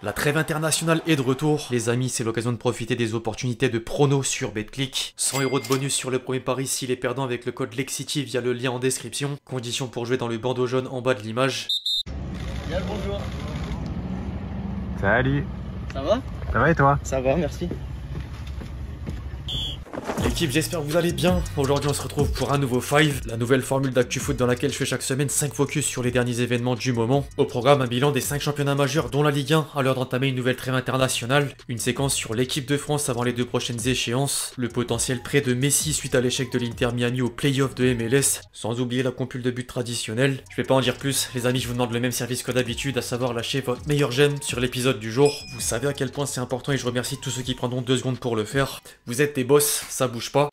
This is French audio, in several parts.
La trêve internationale est de retour. Les amis, c'est l'occasion de profiter des opportunités de pronos sur BetClick. 100 € de bonus sur le premier pari s'il est perdant avec le code LEXCITY via le lien en description. Conditions pour jouer dans le bandeau jaune en bas de l'image. Bien le bonjour. Salut. Ça va? Ça va et toi? Ça va, merci. L'équipe, j'espère que vous allez bien. Aujourd'hui, on se retrouve pour un nouveau 5, la nouvelle formule d'ActuFoot dans laquelle je fais chaque semaine 5 focus sur les derniers événements du moment. Au programme, un bilan des 5 championnats majeurs dont la Ligue 1 à l'heure d'entamer une nouvelle trêve internationale, une séquence sur l'équipe de France avant les 2 prochaines échéances, le potentiel prêt de Messi suite à l'échec de l'Inter Miami au play-off de MLS, sans oublier la compule de but traditionnelle. Je vais pas en dire plus, les amis, je vous demande le même service que d'habitude, à savoir lâcher votre meilleur j'aime sur l'épisode du jour. Vous savez à quel point c'est important et je remercie tous ceux qui prendront 2 secondes pour le faire. Vous êtes des boss, ça bouge pas.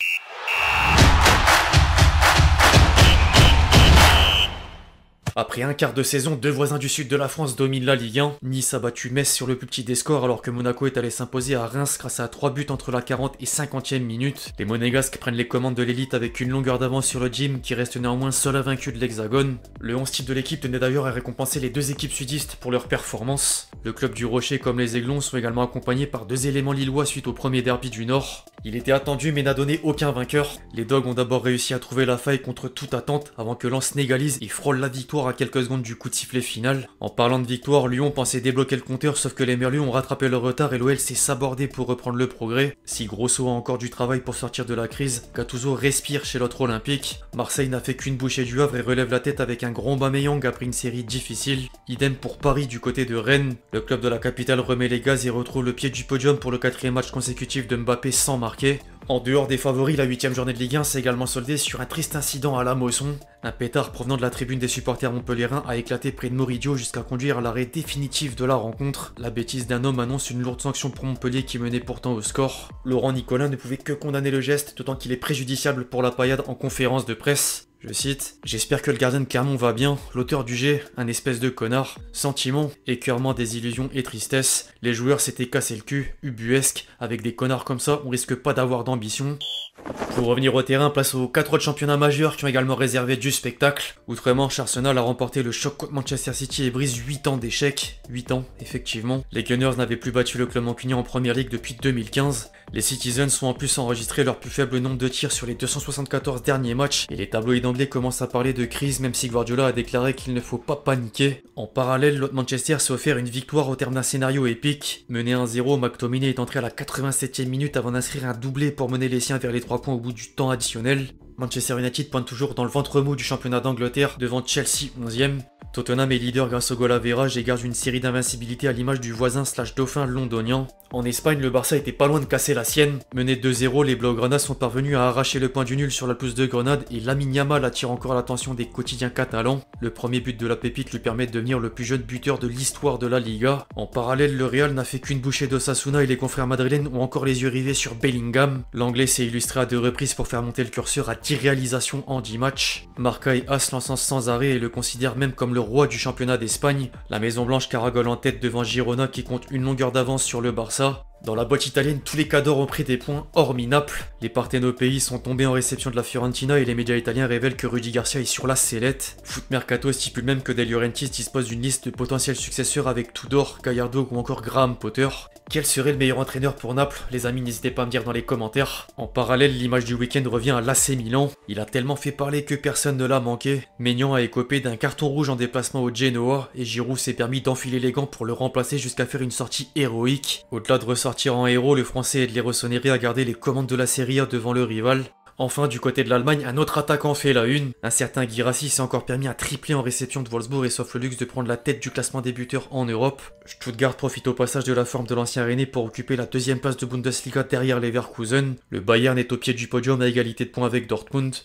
Après un quart de saison, 2 voisins du sud de la France dominent la Ligue 1. Nice a battu Metz sur le plus petit des scores alors que Monaco est allé s'imposer à Reims grâce à 3 buts entre la 40 et 50e minute. Les Monégasques prennent les commandes de l'élite avec une longueur d'avance sur le gym qui reste néanmoins seul invaincu de l'Hexagone. Le 11 type de l'équipe tenait d'ailleurs à récompenser les 2 équipes sudistes pour leur performance. Le club du Rocher comme les Aiglons sont également accompagnés par 2 éléments lillois suite au premier derby du Nord. Il était attendu mais n'a donné aucun vainqueur. Les Dogs ont d'abord réussi à trouver la faille contre toute attente avant que Lens n'égalise et frôle la victoire à quelques secondes du coup de sifflet final. En parlant de victoire, Lyon pensait débloquer le compteur sauf que les Merlus ont rattrapé le retard et l'OL s'est sabordé pour reprendre le progrès. Si Grosso a encore du travail pour sortir de la crise, Gattuso respire chez l'autre olympique. Marseille n'a fait qu'une bouchée du Havre et relève la tête avec un grand Aubameyang après une série difficile. Idem pour Paris du côté de Rennes. Le club de la capitale remet les gaz et retrouve le pied du podium pour le 4e match consécutif de Mbappé sans marquer. En dehors des favoris, la 8e journée de Ligue 1 s'est également soldée sur un triste incident à la Mosson. Un pétard provenant de la tribune des supporters montpelliérains a éclaté près de Moridio jusqu'à conduire à l'arrêt définitif de la rencontre. La bêtise d'un homme annonce une lourde sanction pour Montpellier qui menait pourtant au score. Laurent Nicolin ne pouvait que condamner le geste, d'autant qu'il est préjudiciable pour la paillade en conférence de presse. Je cite, « J'espère que le gardien de Clermont va bien, l'auteur du jet, un espèce de connard. Sentiment, écœurement, désillusion et tristesse. Les joueurs s'étaient cassé le cul, ubuesque, avec des connards comme ça, on risque pas d'avoir d'ambition. » Pour revenir au terrain, place aux 4 autres championnats majeurs qui ont également réservé du spectacle. Outre-Manche, Arsenal a remporté le choc contre Manchester City et brise 8 ans d'échecs. 8 ans, effectivement. Les Gunners n'avaient plus battu le club mancunien en Première Ligue depuis 2015. Les Citizens ont en plus enregistré leur plus faible nombre de tirs sur les 274 derniers matchs. Et les tabloïds anglais commencent à parler de crise même si Guardiola a déclaré qu'il ne faut pas paniquer. En parallèle, l'autre Manchester s'est offert une victoire au terme d'un scénario épique. Mené 1-0, McTominay est entré à la 87e minute avant d'inscrire un doublé pour mener les siens vers les 3 points au bout du temps additionnel. Manchester United pointe toujours dans le ventre mou du championnat d'Angleterre devant Chelsea 11e. Tottenham est leader grâce au goal average et garde une série d'invincibilité à l'image du voisin / dauphin londonien. En Espagne, le Barça était pas loin de casser la sienne. Mené 2-0, les Blaugrana sont parvenus à arracher le point du nul sur la pelouse de Grenade et Lamine Yamal attire encore l'attention des quotidiens catalans. Le premier but de la pépite lui permet de devenir le plus jeune buteur de l'histoire de la Liga. En parallèle, le Real n'a fait qu'une bouchée d'Osasuna et les confrères madrilènes ont encore les yeux rivés sur Bellingham. L'anglais s'est illustré à 2 reprises pour faire monter le curseur à 10 réalisations en 10 matchs. Marca et As l'encensent sans arrêt et le considèrent même comme le roi du championnat d'Espagne. La Maison Blanche caragole en tête devant Girona qui compte une longueur d'avance sur le Barça. Dans la boîte italienne, tous les cadors ont pris des points, hormis Naples. Les Parthénopéis sont tombés en réception de la Fiorentina et les médias italiens révèlent que Rudy Garcia est sur la sellette. Foot Mercato stipule même que De Laurentiis dispose d'une liste de potentiels successeurs avec Tudor, Gallardo ou encore Graham Potter. Quel serait le meilleur entraîneur pour Naples? Les amis, n'hésitez pas à me dire dans les commentaires. En parallèle, l'image du week-end revient à l'AC Milan. Il a tellement fait parler que personne ne l'a manqué. Maignan a écopé d'un carton rouge en déplacement au Genoa et Giroud s'est permis d'enfiler les gants pour le remplacer jusqu'à faire une sortie héroïque. Au-delà de ressortir en héros, le français Edley Rossoneri a gardé les commandes de la Serie A devant le rival. Enfin, du côté de l'Allemagne, un autre attaquant fait la une. Un certain Guirassy s'est encore permis un triplé en réception de Wolfsburg et s'offre le luxe de prendre la tête du classement des buteurs en Europe. Stuttgart profite au passage de la forme de l'ancien Rennais pour occuper la 2e place de Bundesliga derrière Leverkusen. Le Bayern est au pied du podium à égalité de points avec Dortmund.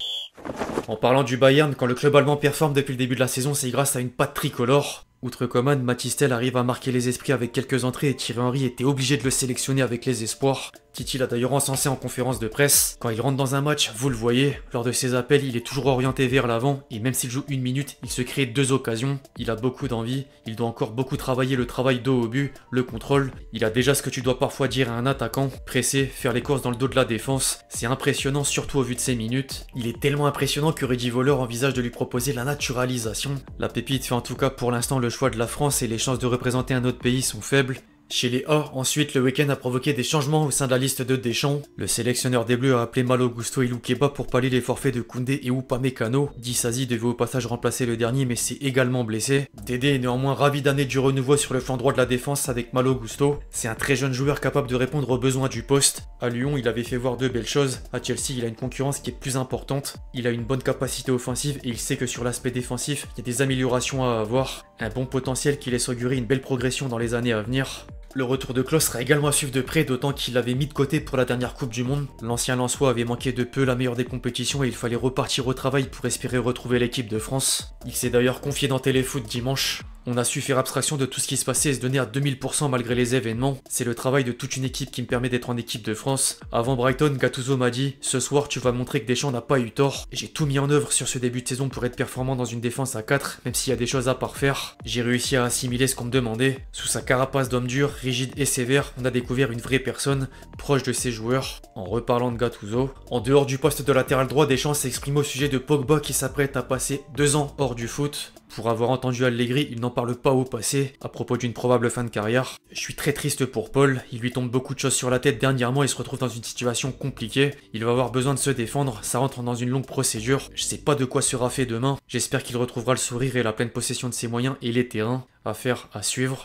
En parlant du Bayern, quand le club allemand performe depuis le début de la saison, c'est grâce à une patte tricolore. Outre Coman, Matistel arrive à marquer les esprits avec quelques entrées et Thierry Henry était obligé de le sélectionner avec les espoirs. Titi l'a d'ailleurs encensé en conférence de presse. Quand il rentre dans un match, vous le voyez, lors de ses appels, il est toujours orienté vers l'avant et même s'il joue 1 minute, il se crée 2 occasions. Il a beaucoup d'envie, il doit encore beaucoup travailler le travail dos au but, le contrôle. Il a déjà ce que tu dois parfois dire à un attaquant, presser, faire les courses dans le dos de la défense. C'est impressionnant surtout au vu de ses minutes. Il est tellement impressionnant que Rudy Voller envisage de lui proposer la naturalisation. La pépite fait en tout cas pour l'instant le choix de la France et les chances de représenter un autre pays sont faibles. Chez les A, ensuite, le week-end a provoqué des changements au sein de la liste de Deschamps. Le sélectionneur des Bleus a appelé Malo Gusto et Loukeba pour pallier les forfaits de Koundé et Upamecano. Disasi devait au passage remplacer le dernier mais s'est également blessé. Dédé est néanmoins ravi d'amener du renouveau sur le flanc droit de la défense avec Malo Gusto. C'est un très jeune joueur capable de répondre aux besoins du poste. À Lyon, il avait fait voir de belles choses. À Chelsea, il a une concurrence qui est plus importante. Il a une bonne capacité offensive et il sait que sur l'aspect défensif, il y a des améliorations à avoir. Un bon potentiel qui laisse augurer une belle progression dans les années à venir. Le retour de Klose sera également à suivre de près, d'autant qu'il l'avait mis de côté pour la dernière Coupe du Monde. L'ancien Lensois avait manqué de peu la meilleure des compétitions et il fallait repartir au travail pour espérer retrouver l'équipe de France. Il s'est d'ailleurs confié dans Téléfoot dimanche. On a su faire abstraction de tout ce qui se passait et se donner à 2000% malgré les événements. C'est le travail de toute une équipe qui me permet d'être en équipe de France. Avant Brighton, Gattuso m'a dit « Ce soir, tu vas montrer que Deschamps n'a pas eu tort. » J'ai tout mis en œuvre sur ce début de saison pour être performant dans une défense à 4, même s'il y a des choses à parfaire. J'ai réussi à assimiler ce qu'on me demandait. Sous sa carapace d'homme dur, rigide et sévère, on a découvert une vraie personne, proche de ses joueurs. En reparlant de Gattuso, en dehors du poste de latéral droit, Deschamps s'exprime au sujet de Pogba qui s'apprête à passer 2 ans hors du foot. Pour avoir entendu Allegri, il n'en parle pas au passé, à propos d'une probable fin de carrière. Je suis très triste pour Paul, il lui tombe beaucoup de choses sur la tête dernièrement, il se retrouve dans une situation compliquée. Il va avoir besoin de se défendre, ça rentre dans une longue procédure. Je sais pas de quoi sera fait demain, j'espère qu'il retrouvera le sourire et la pleine possession de ses moyens et les terrains. Affaire à suivre.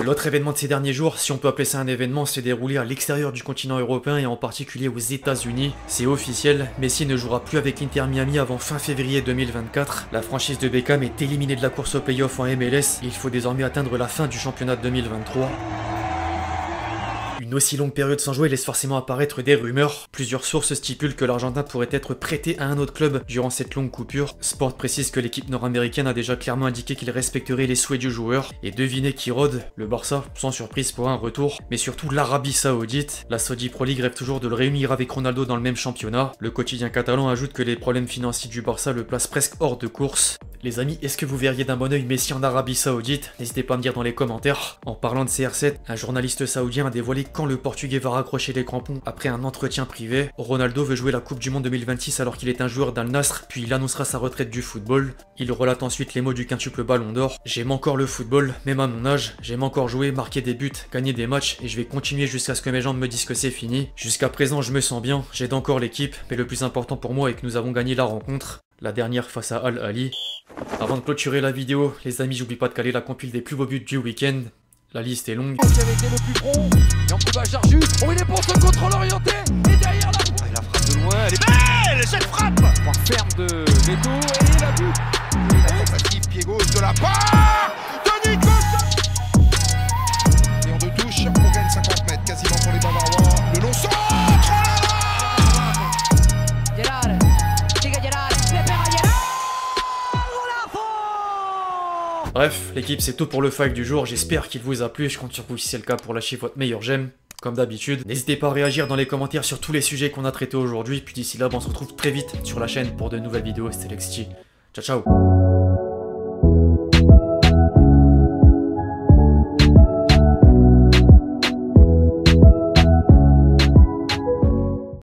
L'autre événement de ces derniers jours, si on peut appeler ça un événement, s'est déroulé à l'extérieur du continent européen et en particulier aux États-Unis. C'est officiel, Messi ne jouera plus avec l'Inter Miami avant fin février 2024. La franchise de Beckham est éliminée de la course au play-off en MLS et il faut désormais atteindre la fin du championnat 2023. Une aussi longue période sans jouer laisse forcément apparaître des rumeurs. Plusieurs sources stipulent que l'Argentin pourrait être prêté à un autre club durant cette longue coupure. Sport précise que l'équipe nord-américaine a déjà clairement indiqué qu'il respecterait les souhaits du joueur. Et devinez qui rôde? Le Barça, sans surprise pour un retour. Mais surtout l'Arabie Saoudite. La Saudi Pro League rêve toujours de le réunir avec Ronaldo dans le même championnat. Le quotidien catalan ajoute que les problèmes financiers du Barça le placent presque hors de course. Les amis, est-ce que vous verriez d'un bon oeil Messi en Arabie Saoudite? N'hésitez pas à me dire dans les commentaires. En parlant de CR7, un journaliste saoudien a dévoilé quand le Portugais va raccrocher les crampons après un entretien privé. Ronaldo veut jouer la Coupe du Monde 2026 alors qu'il est un joueur d'Al Nassr, puis il annoncera sa retraite du football. Il relate ensuite les mots du quintuple Ballon d'Or. J'aime encore le football, même à mon âge. J'aime encore jouer, marquer des buts, gagner des matchs et je vais continuer jusqu'à ce que mes jambes me disent que c'est fini. Jusqu'à présent, je me sens bien, j'aide encore l'équipe, mais le plus important pour moi est que nous avons gagné la rencontre. La dernière face à Al Ahly. Avant de clôturer la vidéo, les amis, j'oublie pas de caler la compile des plus beaux buts du week-end. La liste est longue. Qui avait été le plus prompt. Yankuba Jarju. Oh, il est pour ce contrôle orienté. Et derrière la... la frappe de loin, elle est belle, cette frappe. Point ferme de Beto et la but. La tentative pied gauche de la part de Nico. Et en deux touches, on gagne 50 mètres quasiment pour les Bavarois. Le long centre. Bref, l'équipe c'est tout pour le 5 du jour, j'espère qu'il vous a plu, je compte sur vous si c'est le cas pour lâcher votre meilleur j'aime, comme d'habitude. N'hésitez pas à réagir dans les commentaires sur tous les sujets qu'on a traités aujourd'hui, puis d'ici là, on se retrouve très vite sur la chaîne pour de nouvelles vidéos, c'était Lexti. Ciao ciao.